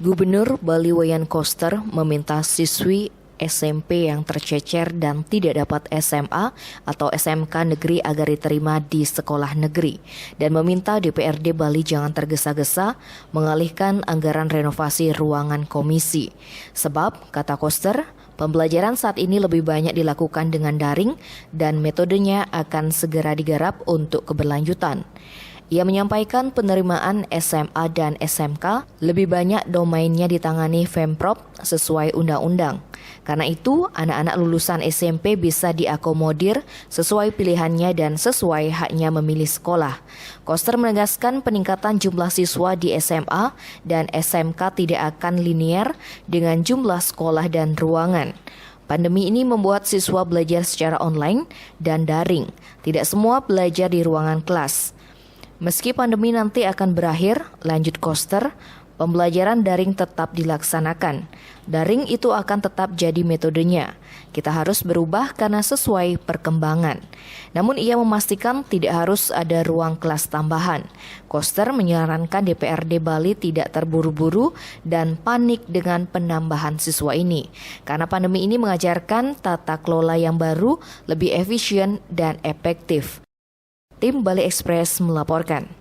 Gubernur Bali Wayan Koster meminta siswi SMP yang tercecer dan tidak dapat SMA atau SMK negeri agar diterima di sekolah negeri dan meminta DPRD Bali jangan tergesa-gesa mengalihkan anggaran renovasi ruangan komisi. Sebab, kata Koster, pembelajaran saat ini lebih banyak dilakukan dengan daring dan metodenya akan segera digarap untuk keberlanjutan. Ia menyampaikan penerimaan SMA dan SMK lebih banyak domainnya ditangani Pemprov sesuai undang-undang. Karena itu, anak-anak lulusan SMP bisa diakomodir sesuai pilihannya dan sesuai haknya memilih sekolah. Koster menegaskan peningkatan jumlah siswa di SMA dan SMK tidak akan linear dengan jumlah sekolah dan ruangan. Pandemi ini membuat siswa belajar secara online dan daring. Tidak semua belajar di ruangan kelas. Meski pandemi nanti akan berakhir, lanjut Koster, pembelajaran daring tetap dilaksanakan. Daring itu akan tetap jadi metodenya. Kita harus berubah karena sesuai perkembangan. Namun ia memastikan tidak harus ada ruang kelas tambahan. Koster menyarankan DPRD Bali tidak terburu-buru dan panik dengan penambahan siswa ini. Karena pandemi ini mengajarkan tata kelola yang baru, lebih efisien dan efektif. Tim Bali Express melaporkan.